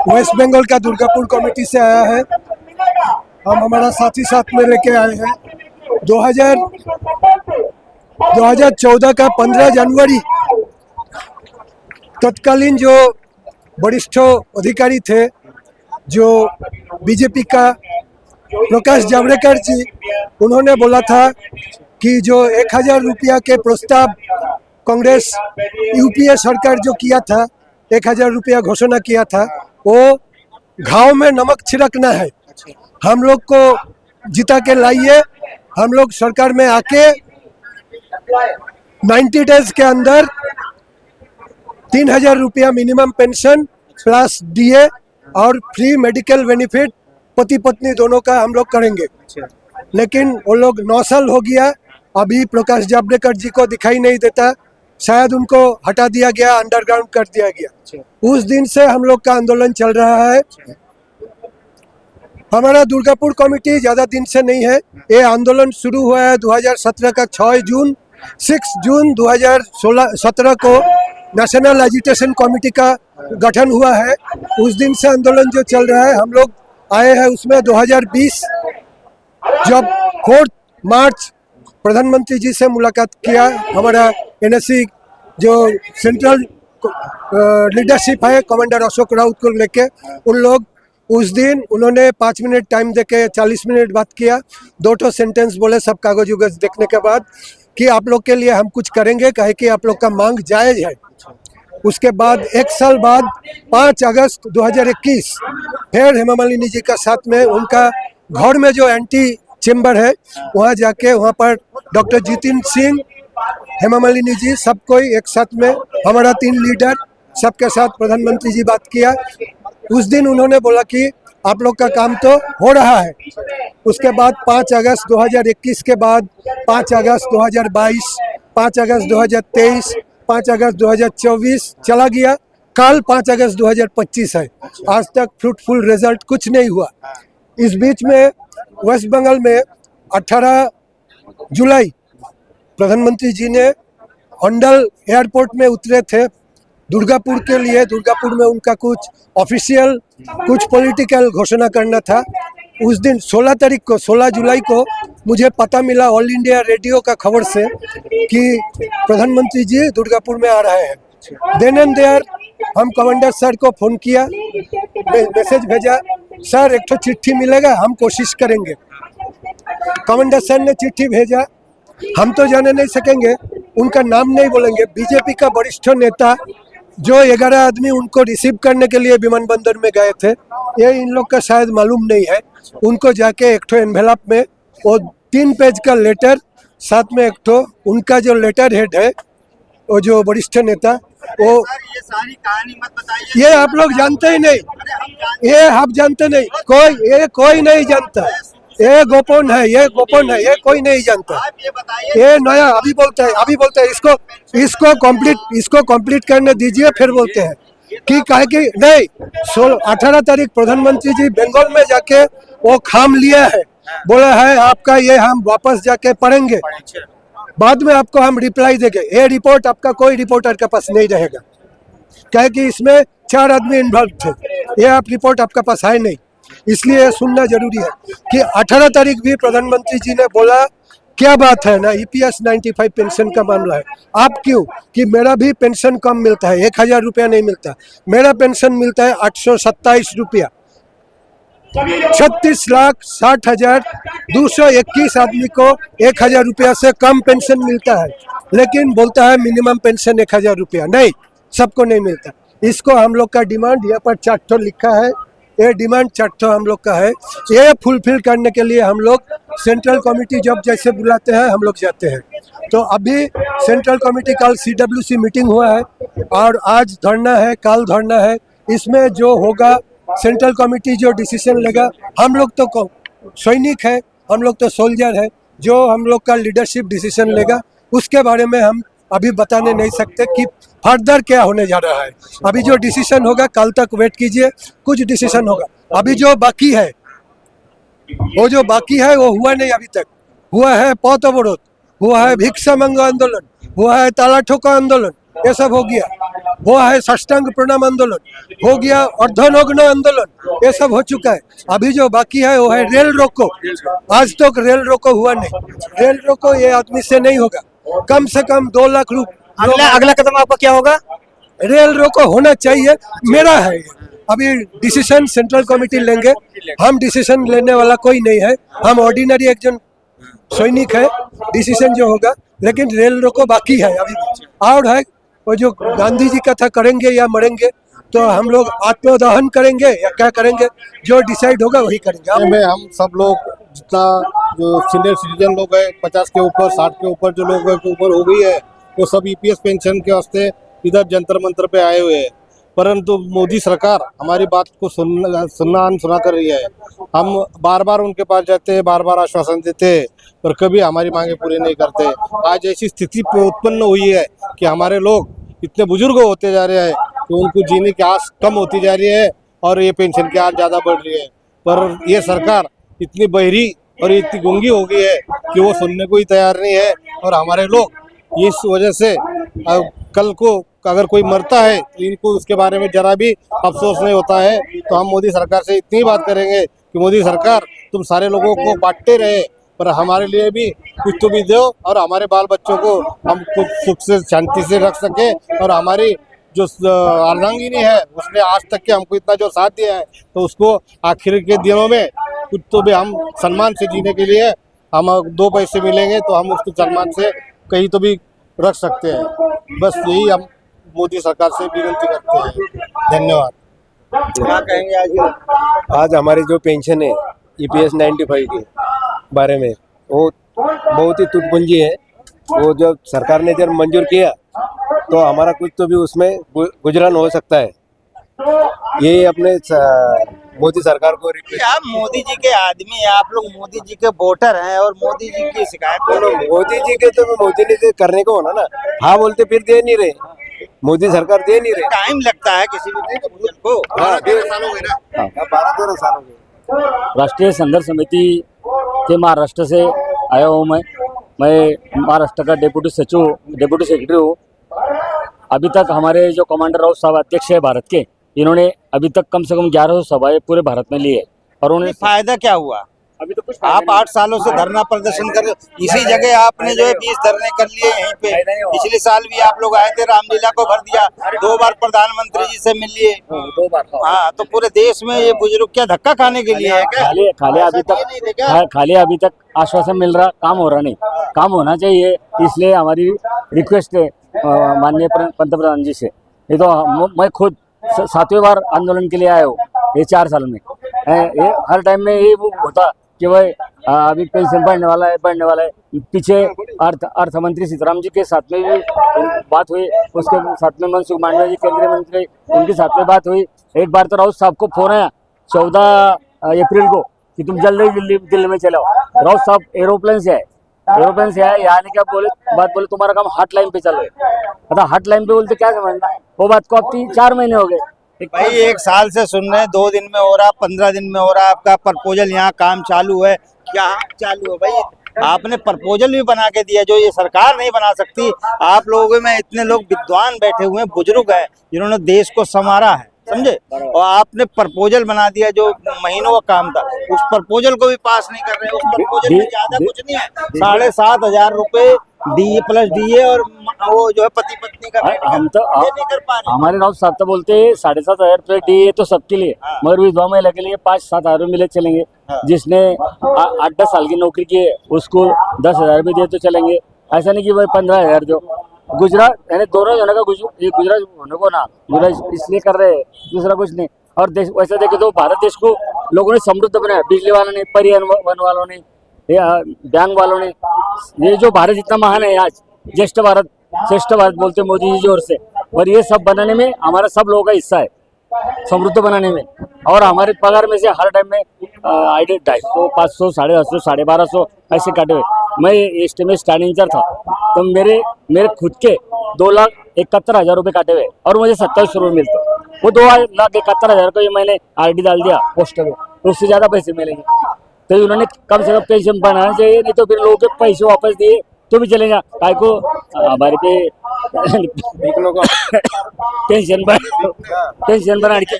Waste Bengal का Durgapur committee से आया है। हम हमारा साथी साथ में लेके आए हैं। 2014 का 15 जनवरी तत्कालीन जो वरिष्ठ अधिकारी थे, जो बीजेपी का प्रकाश जावड़ेकर जी, उन्होंने बोला था कि जो 1000 रुपया के प्रस्ताव कांग्रेस यूपीए सरकार जो किया था, 1000 रुपया घोषणा किया था, वो घाव में नमक छिड़कना है। हम लोग को जिता के लाइए, हम लोग सरकार में आके 90 डेज के अंदर 3000 रुपया मिनिमम पेंशन प्लस डीए और फ्री मेडिकल बेनिफिट पति पत्नी दोनों का हम लोग करेंगे। लेकिन वो लोग 9 साल हो गया, अभी प्रकाश जावड़ेकर जी को दिखाई नहीं देता। शायद उनको हटा दिया गया, अंडरग्राउंड कर दिया गया। उस दिन से हम लोग का आंदोलन चल रहा है। हमारा दुर्गापुर कमेटी ज़्यादा दिन से नहीं है। ये आंदोलन शुरू हुआ है 2017 का 6 जून 2017 को नेशनल एजिटेशन कमेटी का गठन हुआ है। उस दिन से आंदोलन जो चल रहा है, हम लोग आए हैं उसमें 2020 जब 4 मार्च प्रधानमंत्री जी से मुलाकात किया। हमारा एनएससी जो सेंट्रल लीडरशिप है, कमांडर अशोक राउत को लेके, उन लोग उस दिन उन्होंने 5 मिनट टाइम देके 40 मिनट बात किया। 2 सेंटेंस बोले सब कागज उगज देखने के बाद कि आप लोग के लिए हम कुछ करेंगे, कहे कि आप लोग का मांग जायज है। उसके बाद 1 साल बाद 5 अगस्त 2021 फिर हेमा मालिनी जी का साथ में उनका घर में जो एंटी चेम्बर है, वहाँ जाके वहाँ पर डॉक्टर जितिन सिंह, हेमा मालिनी जी, सब कोई एक साथ में, हमारा 3 लीडर सबके साथ प्रधानमंत्री जी बात किया। उस दिन उन्होंने बोला कि आप लोग का काम तो हो रहा है। उसके बाद 5 अगस्त 2021 के बाद 5 अगस्त 2022, 5 अगस्त 2023, 5 अगस्त 2024 चला गया। कल 5 अगस्त 2025 है। आज तक फ्रूटफुल रिजल्ट कुछ नहीं हुआ। इस बीच में वेस्ट बंगाल में 18 जुलाई प्रधानमंत्री जी ने होंडल एयरपोर्ट में उतरे थे दुर्गापुर के लिए। दुर्गापुर में उनका कुछ ऑफिशियल, कुछ पॉलिटिकल घोषणा करना था। उस दिन 16 जुलाई को मुझे पता मिला ऑल इंडिया रेडियो का खबर से कि प्रधानमंत्री जी दुर्गापुर में आ रहे हैं। देन एंड देयर हम कमांडर सर को फ़ोन किया, मैसेज भेजा, सर एक तो चिट्ठी मिलेगा, हम कोशिश करेंगे। कमांडर सर ने चिट्ठी भेजा। हम तो जाने नहीं सकेंगे, उनका नाम नहीं बोलेंगे। बीजेपी का वरिष्ठ नेता जो 11 आदमी उनको रिसीव करने के लिए विमानबंदर में गए थे, ये इन लोग का शायद मालूम नहीं है। उनको जाके एक एनवेलप में वो 3 पेज का लेटर, साथ में एक तो उनका जो लेटर हेड है, वो जो वरिष्ठ नेता, वो ये सारी कहानी मत बताइए। ये आप लोग जानते ही नहीं, ये आप जानते नहीं, कोई नहीं जानता। ये गोपन है, ये गोपन है, ये कोई नहीं जानता। आप ये बताइए, ये नया अभी बोलते हैं, इसको कंप्लीट करने दीजिए, फिर बोलते हैं कि काहे कि नहीं। 18 तारीख प्रधानमंत्री जी बंगाल में जाके वो खाम लिया है, बोला है आपका ये हम वापस जाके पढ़ेंगे, बाद में आपको हम रिप्लाई देंगे। ये रिपोर्ट आपका कोई रिपोर्टर के पास नहीं रहेगा, क्या कि इसमें 4 आदमी इन्वॉल्व थे। ये आप रिपोर्ट आपका पास है नहीं, इसलिए सुनना जरूरी है कि 18 तारीख भी प्रधानमंत्री जी ने बोला, क्या बात है ना, ईपीएस 95 पेंशन का मामला है। आप क्यों कि मेरा भी पेंशन कम मिलता है, 1000 रुपया नहीं मिलता। मेरा पेंशन मिलता है 827 रुपया। 36,60,221 आदमी को 1000 रुपया से कम पेंशन मिलता है, लेकिन बोलता है मिनिमम पेंशन 1000 रुपया। नहीं, सबको नहीं मिलता। इसको हम लोग का डिमांड यहाँ पर 4 ठो लिखा है, ये डिमांड 4 ठो हम लोग का है। ये फुलफिल करने के लिए हम लोग सेंट्रल कमेटी जब जैसे बुलाते हैं हम लोग जाते हैं। तो अभी सेंट्रल कमेटी कल CWC मीटिंग हुआ है और आज धरना है, कल धरना है। इसमें जो होगा सेंट्रल कमेटी जो डिसीजन लेगा, हम लोग तो सैनिक है, हम लोग तो सोल्जर है, जो हम लोग का लीडरशिप डिसीजन लेगा उसके बारे में हम अभी बताने नहीं सकते कि फर्दर क्या होने जा रहा है। अभी जो डिसीजन होगा कल तक वेट कीजिए, कुछ डिसीजन होगा। अभी जो बाकी है, वो जो बाकी है वो हुआ नहीं अभी तक। हुआ है पथ अवरोध, हुआ है भिक्षा मांगो आंदोलन, हुआ है ताला ठोको आंदोलन, ये सब हो गया। वो है साष्टांग प्रणाम आंदोलन हो गया, अर्धनग्न आंदोलन, ये सब हो चुका है। अभी जो बाकी है वो है रेल रोको। आज तक रेल रोको हुआ नहीं। रेल रोको ये आदमी से नहीं होगा। कम से कम 2 लाख अगला अगला कदम आपका क्या होगा? रेल रोको होना चाहिए, मेरा है ये। अभी डिसीजन सेंट्रल कमेटी लेंगे, हम डिसीजन लेने वाला कोई नहीं है। हम ऑर्डिनरी एक जन सैनिक है, डिसीजन जो होगा। लेकिन रेल रोको बाकी है अभी और है। वो जो गांधी जी का था, करेंगे या मरेंगे, तो हम लोग आत्मदहन करेंगे या क्या करेंगे, जो डिसाइड होगा वही करेंगे। में हम सब लोग जितना जो सीनियर सिटीजन लोग हैं 50 के ऊपर 60 के ऊपर जो लोग के ऊपर हो गई है, वो सब ईपीएस पेंशन के वास्ते इधर जंतर मंतर पे आए हुए हैं। परंतु मोदी सरकार हमारी बात को सुना कर रही है। हम बार बार उनके पास जाते हैं, बार बार आश्वासन देते हैं, पर कभी हमारी मांगे पूरी नहीं करते। आज ऐसी स्थिति उत्पन्न हुई है कि हमारे लोग इतने बुजुर्ग होते जा रहे हैं कि उनको जीने की आस कम होती जा रही है और ये पेंशन की आस ज़्यादा बढ़ रही है। पर ये सरकार इतनी बहरी और इतनी गूंगी हो गई है कि वो सुनने को ही तैयार नहीं है। और हमारे लोग इस वजह से कल को अगर कोई मरता है तो इनको उसके बारे में जरा भी अफसोस नहीं होता है। तो हम मोदी सरकार से इतनी बात करेंगे कि मोदी सरकार तुम सारे लोगों को बांटते रहे, पर हमारे लिए भी कुछ तो भी दो और हमारे बाल बच्चों को हम कुछ सुख से शांति से रख सके। और हमारी जो अर्धांगिनी है उसने आज तक के हमको इतना जो साथ दिया है, तो उसको आखिर के दिनों में कुछ तो भी हम सम्मान से जीने के लिए हम 2 पैसे मिलेंगे तो हम उसको सम्मान से कहीं तो भी रख सकते हैं। बस यही हम मोदी सरकार से विनती करते हैं। धन्यवाद। क्या कहेंगे आज? आज हमारी जो पेंशन है ईपीएस 95 के बारे में, वो बहुत ही टूटपूंजी है। वो जब सरकार ने जब मंजूर किया तो हमारा कुछ तो भी उसमें गुजरान हो सकता है। ये अपने मोदी सरकार को रिक्वेस्ट। आप मोदी जी के आदमी हैं, आप लोग मोदी जी के वोटर हैं और मोदी जी की शिकायत करोगे। मोदी जी के तो मोदी ने करने को होना ना, हाँ बोलते फिर दे नहीं रहे, मोदी सरकार दे नहीं रहे। टाइम लगता है किसी भी प्रपोजल को। 12-13 साल हो गए ना। 12-13 साल हो गए। राष्ट्रीय संघर्ष समिति के महाराष्ट्र से आया हूँ मैं महाराष्ट्र का डेप्यूटी सेक्रेटरी हूँ। अभी तक हमारे जो कमांडर राउत साहब अध्यक्ष है भारत के, इन्होंने अभी तक कम से कम 1100 सभाएं पूरे भारत में ली है। और उन्हें फायदा क्या हुआ? अभी तो कुछ आप 8 सालों से धरना प्रदर्शन कर रहे हो। इसी जगह आपने जो है 20 धरने कर लिए यहीं पे। पिछले साल भी आप लोग आए थे, रामलीला को भर दिया। 2 बार प्रधानमंत्री जी से मिल लिए। 2 बार। हाँ, तो पूरे देश में ये बुजुर्ग क्या धक्का खाने के लिए है क्या? खाली अभी तक आश्वासन मिल रहा, काम हो रहा नहीं। काम होना चाहिए, इसलिए हमारी रिक्वेस्ट है माननीय पंतप्रधान जी से। ये तो मैं खुद 7वें बार आंदोलन के लिए आया हूँ ये 4 साल में। ये हर टाइम में ये होता कि भाई अभी पेंशन बढ़ने वाला है। पीछे अर्थ मंत्री सीताराम जी के साथ में भी बात हुई, उसके साथ में मनसुख मांडविया जी केंद्रीय मंत्री, उनके साथ में बात हुई। एक बार तो राउत साहब को फोन आया 14 अप्रैल को कि तुम जल्दी दिल्ली में चलाओ। राउत साहब एरोप्लेन से आए, यहाँ ने क्या बोले तुम्हारा काम हॉटलाइन पे चल रहा है। मतलब हॉटलाइन पे बोलते क्या समझना, वो बात को अब 3-4 महीने हो गए। भाई 1 साल से सुन रहे हैं, 2 दिन में हो रहा, 15 दिन में हो रहा। आपका प्रपोजल यहाँ काम चालू है, क्या चालू है भाई? आपने प्रपोजल भी बना के दिया जो ये सरकार नहीं बना सकती। आप लोगों में इतने लोग विद्वान बैठे हुए हैं, बुजुर्ग हैं, जिन्होंने देश को संवारा है, समझे? और आपने प्रपोजल बना दिया जो महीनों का काम था, उस प्रपोजल को भी पास नहीं कर रहे। उस प्रपोजल में ज्यादा कुछ नहीं है, 7,500 रुपए डीए प्लस डीए और वो जो है पति पत्नी का हम तो नहीं कर पा रहे। हमारे राउत साहब तो बोलते हैं 7,500 रुपये डीए तो सबके लिए, मगर विधवा महिला के लिए 5-7 हजार मिले चलेंगे। जिसने 8-10 साल की नौकरी की है उसको 10,000 भी दिए तो चलेंगे। ऐसा नहीं कि भाई 15,000 दो। गुजरात यानी दोनों जन का गुजरात होने को ना गुजरात इसलिए कर रहे हैं, दूसरा कुछ नहीं। और देश वैसे देखे तो भारत देश को लोगों ने समृद्ध बनाया, बिजली वालों ने, परिवहन वालों ने, बैंक वालों ने। ये जो भारत इतना महान है आज, श्रेष्ठ भारत बोलते मोदी जी जोर से, और ये सब बनाने में हमारा सब लोगों का हिस्सा है, समृद्ध बनाने में। और हमारे पगार में से हर टाइम में 250, 500, 850, 1250 ऐसे काटे हुए। मैं एस्टिमेट स्टैंडिंग था तो मेरे खुद के 2,71,000 रुपये काटे हुए और मुझे 27 रुपये मिलते। वो 2,71,000 को ये मैंने RD डाल दिया पोस्ट में, तो उससे ज़्यादा पैसे मिलेंगे। तो उन्होंने कम से कम पेंशन बनाना चाहिए, नहीं तो फिर लोगों के पैसे वापस दिए तो भी चलेगा। काय को हमारे पे पेंशन भर पेंशन भरण्याची